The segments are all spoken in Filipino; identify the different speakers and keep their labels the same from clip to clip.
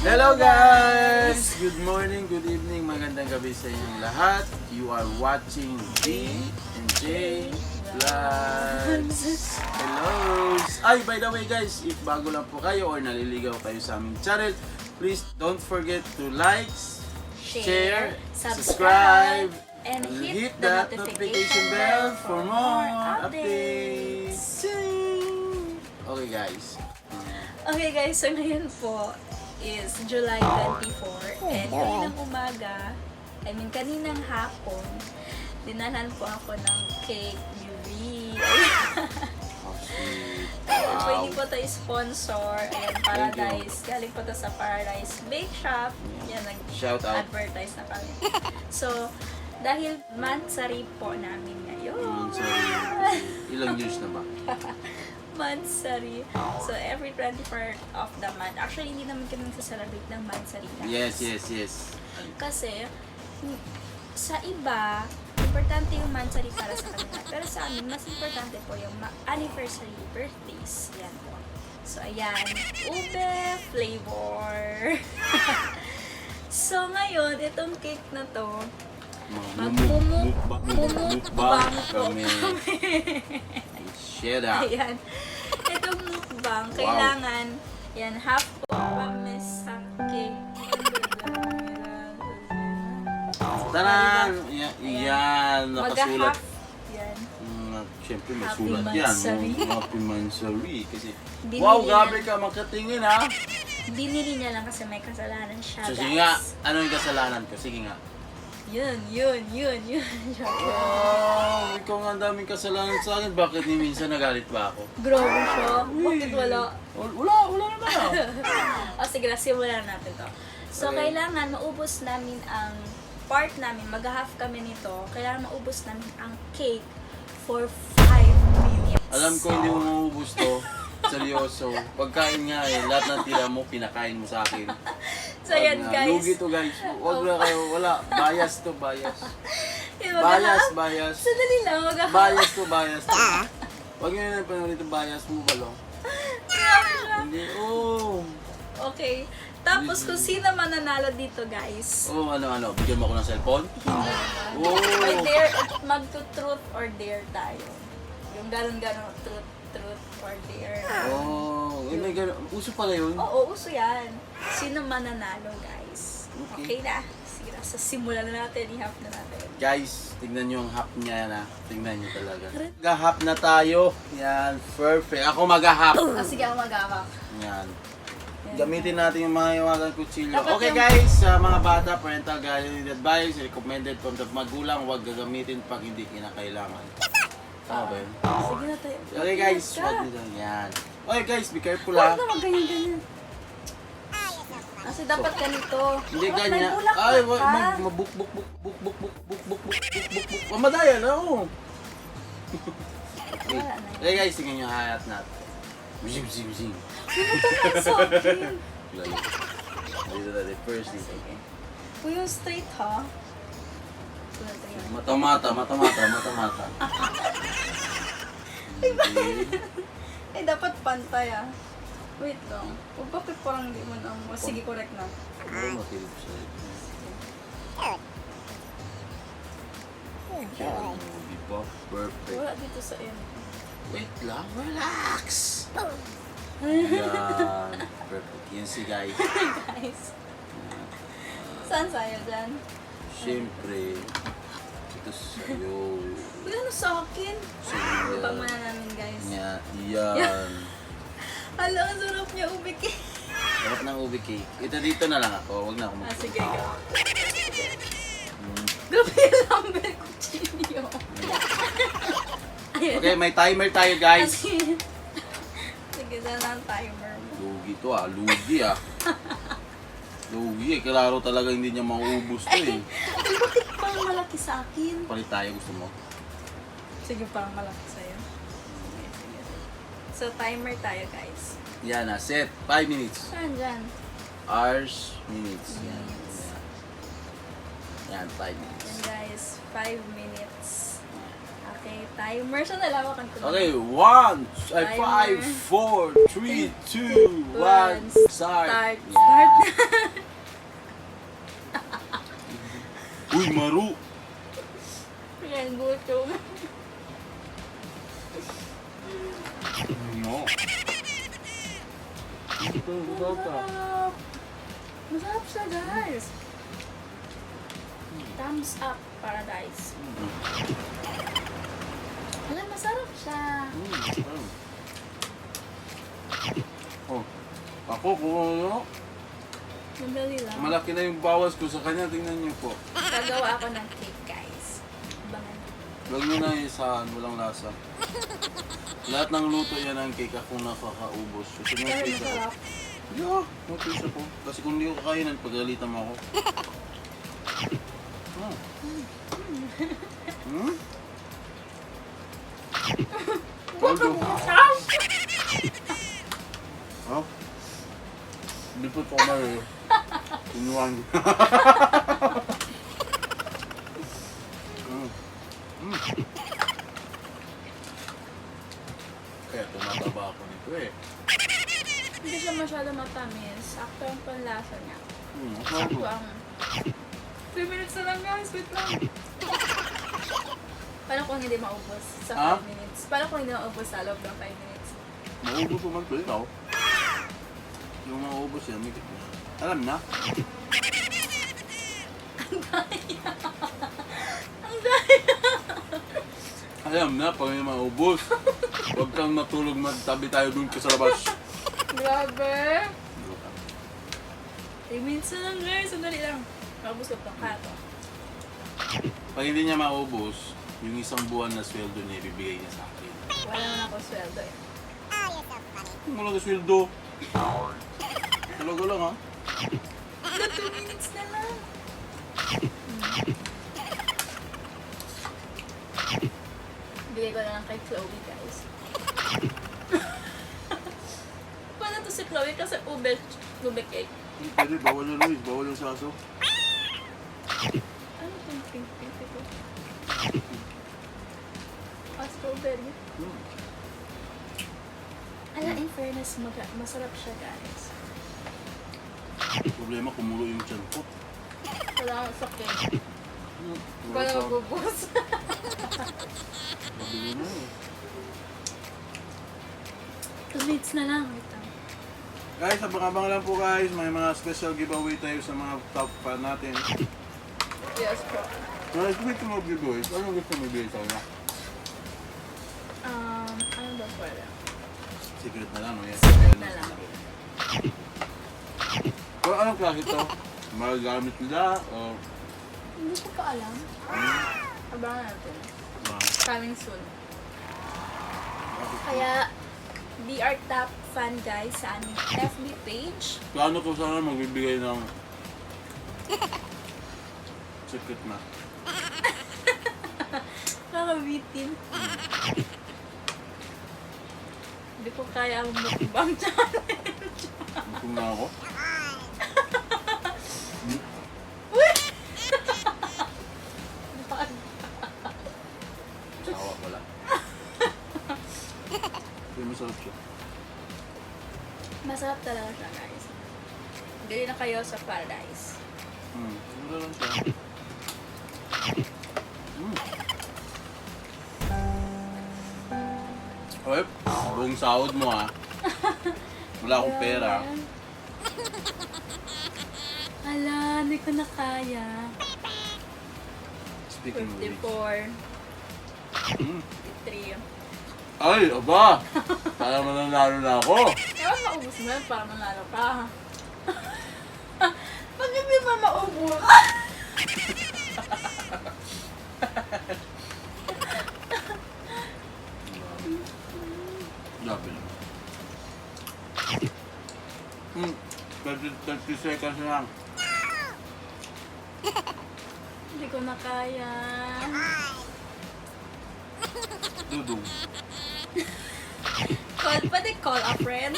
Speaker 1: Hello guys! Good morning, good evening, magandang gabi sa inyong lahat. You are watching D and J Vlogs. Hello! Ay, by the way guys, if bago lang po kayo or naliligaw kayo sa aming channel, please don't forget to like, share, subscribe,
Speaker 2: and hit the notification bell for more updates.
Speaker 1: Okay guys.
Speaker 2: Okay guys, so ngayon po is July 24 and kaninang umaga, kaninang hapon, dinalhan po ako ng cake beauty. Pwede po tayo sponsor. Ayan, Paradise. Galing po to sa Paradise Bake Shop. Yan, nag-advertise na kami. So, dahil MONTHSARY po namin ngayon.
Speaker 1: Ilang years na ba?
Speaker 2: MONTHSARY. So, every 24th of the month. Actually, hindi naman kami nagsa-celebrate ng MONTHSARY.
Speaker 1: Yes.
Speaker 2: Kasi, sa iba, importante yung MONTHSARY para sa kanila. Pero sa amin, mas importante po yung anniversary birthdays. Yan po. So, ayan. Ube flavor. So, ngayon, itong cake na to, magmumukbang kami.
Speaker 1: Share that.
Speaker 2: Ayan. Itong mukbang, kailangan, yan, half po pamis ang cake.
Speaker 1: Taran! Yan, nakasulat.
Speaker 2: Mag-half. Yan.
Speaker 1: Siyempre may
Speaker 2: Happy
Speaker 1: sulat yan.
Speaker 2: MONTHSARY.
Speaker 1: Happy MONTHSARY. Kasi,
Speaker 2: Binili
Speaker 1: wow,
Speaker 2: niya.
Speaker 1: grabe ka makatingin ha.
Speaker 2: Binili niya lang kasi may kasalanan siya,
Speaker 1: So,
Speaker 2: guys.
Speaker 1: sige nga, ano yung kasalanan ko? Sige nga.
Speaker 2: Yun.
Speaker 1: Wow, ikaw nga ang daming kasalanan sa akin. Bakit ni minsan nagalit ba ako?
Speaker 2: Grabe siya. Bakit wala?
Speaker 1: Wala naman ah.
Speaker 2: O sige, simulan natin to. So,
Speaker 1: Okay.
Speaker 2: kailangan maubos namin ang part namin, mag-half kami nito, kailangan maubos namin ang cake for 5 minutes.
Speaker 1: Alam ko hindi mo maubos to. Seryoso. Pagkain nga eh, lahat ng tira mo, pinakain mo sa akin.
Speaker 2: So, yan guys.
Speaker 1: Lugi to guys. Huwag na kayo, wala. Bias to, bias.
Speaker 2: Yung
Speaker 1: Bias.
Speaker 2: Sandali lang, mag-half.
Speaker 1: Bias to. Huwag nyo na panahon ito, bias mo balong.
Speaker 2: Grabe siya.
Speaker 1: Hindi, oh.
Speaker 2: Okay. Tapos, kung sino mananalo dito, guys.
Speaker 1: Oh, ano, bigyan mo ako ng cellphone?
Speaker 2: Hindi
Speaker 1: Oh.
Speaker 2: By dare, magto-truth or dare tayo. Yung ganun-ganun, truth or dare.
Speaker 1: Oh, may gano'n. Uso pala yun.
Speaker 2: Oo, uso yan. Sino mananalo, guys?
Speaker 1: Okay.
Speaker 2: Okay na. Sige na, so simulan na natin, i-half na natin.
Speaker 1: Guys, tignan nyo yung hap niya na. Tignan nyo talaga. Mag-hap na tayo. Yan, perfect. Ako mag-hap.
Speaker 2: Sige, ako mag-half.
Speaker 1: Yan. Gamitin natin yung mga iwagang kutsilyo.
Speaker 2: Dapat
Speaker 1: Okay
Speaker 2: yung-
Speaker 1: guys, sa mga bata, parental guidance advice, recommended from the magulang, huwag gagamitin pag hindi kinakailangan. Tama ba yun?
Speaker 2: Sige na tayo.
Speaker 1: Okay guys, huwag nito. Yan. Okay guys, be careful
Speaker 2: Huwag
Speaker 1: ha.
Speaker 2: na mag-ganyan-ganyan. Kasi dapat ganito.
Speaker 1: Hindi
Speaker 2: Dapat
Speaker 1: ganyan.
Speaker 2: may bulaklak
Speaker 1: Ay,
Speaker 2: ka.
Speaker 1: mabuk. Mamadaya na oh. Okay.
Speaker 2: Wala na.
Speaker 1: Okay guys, tingnan nyo hayat natin. Zing.
Speaker 2: Pumunta na sa akin.
Speaker 1: Dito natin first dito.
Speaker 2: Sige. Kung yung straight ha.
Speaker 1: Mata-mata.
Speaker 2: Eh, dapat pantay ah. Wait lang. O bakit parang di mo na mo? Sige, correct na.
Speaker 1: Siguro matilip siya. Yan, di ba? Perfect.
Speaker 2: Wala dito sa end.
Speaker 1: Wait lang, relax! Yan, perfect. Yan si guys.
Speaker 2: Guys. Saan sa'yo dyan?
Speaker 1: Siyempre, ito sa'yo.
Speaker 2: Uy, ano sa akin?
Speaker 1: Sa'yo.
Speaker 2: Pag muna namin guys.
Speaker 1: Yan.
Speaker 2: Hala, ang sarap niya ubiki.
Speaker 1: Sarap ng ubi cake. Ito dito na lang ako. Huwag na ako
Speaker 2: Sige, go. Grabe yung lumber kutsilyo.
Speaker 1: Okay, may timer tayo guys.
Speaker 2: Sige, dyan ang timer mo.
Speaker 1: Lugi to ah, lugi ah. Lugi eh, klaro talaga hindi niya maubos to eh.
Speaker 2: Ay, bakit parang malaki sa akin?
Speaker 1: Palit tayo, gusto mo?
Speaker 2: Sige, parang malaki sa'yo. Sige. So, timer tayo, guys.
Speaker 1: Yan na, set. 5 minutes.
Speaker 2: Saan dyan?
Speaker 1: Hours, minutes. Yan.
Speaker 2: Minutes.
Speaker 1: Yan, 5 minutes.
Speaker 2: Yan, guys. 5 minutes. Okay, Timer. Siya nalawakan ko.
Speaker 1: Okay, 5, 4, 3, 2, 1, start.
Speaker 2: Start.
Speaker 1: Uy, maru!
Speaker 2: Yan, gutom.
Speaker 1: No.
Speaker 2: Masarap. Masarap siya, guys. Thumbs up, paradise. Wala, masarap siya.
Speaker 1: Oh, ako kung ano,
Speaker 2: Madali lang.
Speaker 1: malaki na yung bawas ko sa kanya, tingnan niyo po.
Speaker 2: Gagawa ako ng cake, guys. Abangan.
Speaker 1: Huwag niyo na isahan, walang lasa. Lahat ng luto yan ang cake, ako nakakaubos. Gusto niyo
Speaker 2: Pero
Speaker 1: cake ako?
Speaker 2: masarap.
Speaker 1: Yeah, mag-cake ako. Kasi kung hindi ko kakainin, pagalitan mo ako. Hmm? Paldo. Ha? Hindi po ito kamari. Inuwan. Kaya tumataba ako nito eh.
Speaker 2: Hindi siya masyado matamis. Sakto ang panlasa niya.
Speaker 1: Masarap.
Speaker 2: Sakto ang... 3 minutes na lang, guys. Wait lang. Paano kung hindi maubos sa 5 minutes? Paano kung hindi maubos sa loob ng 5 minutes?
Speaker 1: Maubos ko man ito, ikaw. Yung maubos yan, may alam na.
Speaker 2: Ang daya!
Speaker 1: Alam na, pag may maubos. Huwag kang matulog, magtabi tayo dun ka sa labas.
Speaker 2: Grabe! 3 minutes na lang, guys. Sandali lang. Maubos ko pang kato.
Speaker 1: Pag hindi niya maubos, yung isang buwan na sweldo niya, ibibigay niya sa akin.
Speaker 2: Wala naman ako sweldo eh.
Speaker 1: Kung wala ka sweldo. Talaga lang ha.
Speaker 2: 2 minutes na lang. Bigay ko na lang kay Chloe, guys. Paano to si Chloe? Kasi ube cake.
Speaker 1: Hindi pwede, bawal yung Luis, bawal yung saso.
Speaker 2: Ano yung pink ito? Strawberry. Ala, in fairness, masarap siya, guys.
Speaker 1: Problema, kumulo yung tiyan ko.
Speaker 2: Wala akong sakit. Wala akong bubos.
Speaker 1: Mabili na eh.
Speaker 2: 2 minutes na lang. Wait lang.
Speaker 1: Guys, abang-abang lang po guys. May mga special giveaway tayo sa mga top fan natin.
Speaker 2: Yes po.
Speaker 1: Guys, wait mo giveaway. Ano gusto mo bigay sa kanya?
Speaker 2: Ano ba pwede?
Speaker 1: Secret na lang, no? Yes.
Speaker 2: Secret na lang.
Speaker 1: Pero anong klase ito? Magagamit nila o...
Speaker 2: Hindi ko pa alam. Abangan natin. Coming soon. Kaya, be our top fan guys sa aming FB page.
Speaker 1: Plano ko sana magbibigay ng... secret na.
Speaker 2: Kakabitin. Hindi ko kaya ang mukbang challenge.
Speaker 1: Gutom na ako. Sawa pala. Pero masarap siya.
Speaker 2: Masarap talaga siya, guys. Bili na kayo sa Paradise.
Speaker 1: Mura lang siya. Okay, buong sahod mo ha. Wala akong pera.
Speaker 2: Ala, hindi ko na kaya.
Speaker 1: Speaking of which.
Speaker 2: 54.
Speaker 1: Mm.
Speaker 2: 53.
Speaker 1: Ay, aba! Para mananalo na ako.
Speaker 2: Ewan maubos mo yan para manalo ka. Pag hindi mo maubos.
Speaker 1: Grabe naman. 30 seconds lang.
Speaker 2: Hindi ko na kaya.
Speaker 1: Dudong.
Speaker 2: Pwede call a friend.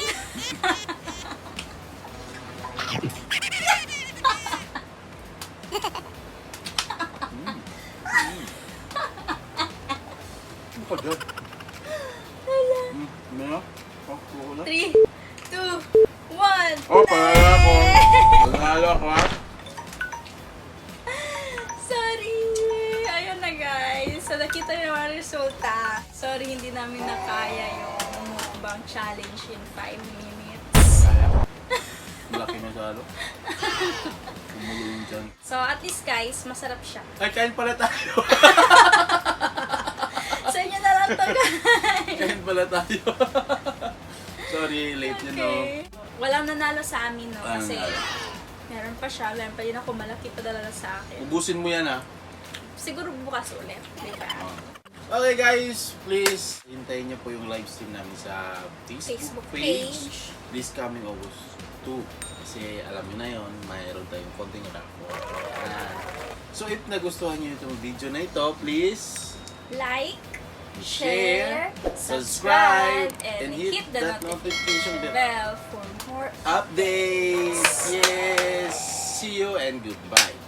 Speaker 1: God. Ano? Oh, kuko na.
Speaker 2: 3, 2, 1.
Speaker 1: Oh, panalo ako. Panalo ako, ha?
Speaker 2: Sorry! Ayun na guys. So nakita niyo naman ang resulta. Sorry, hindi namin nakaya yung mukbang challenge in 5 minutes.
Speaker 1: Kaya. Malaki masyado. Kumulo yung dyan.
Speaker 2: So at least guys, masarap siya.
Speaker 1: Ay, kain pala tayo.
Speaker 2: Sa inyo na lang to guys.
Speaker 1: Kain pala tayo. Sorry, late nyo, no?
Speaker 2: Walang nanalo sa amin, no?
Speaker 1: Walang
Speaker 2: Kasi
Speaker 1: nanalo.
Speaker 2: meron pa siya. Meron pa din ako. Malaki pa talaga sa akin.
Speaker 1: Ubusin mo yan, ha?
Speaker 2: Siguro bukas ulit. Diba?
Speaker 1: Okay guys, please hintayin niyo po yung live stream namin sa Facebook page. This coming August 2. Kasi alam niyo na yon, mayroon tayong konting raffle. So if nagustuhan niyo itong video na ito, please
Speaker 2: Like,
Speaker 1: share,
Speaker 2: share,
Speaker 1: subscribe,
Speaker 2: and hit the
Speaker 1: notification
Speaker 2: bell for more
Speaker 1: updates. Yes! See you and goodbye.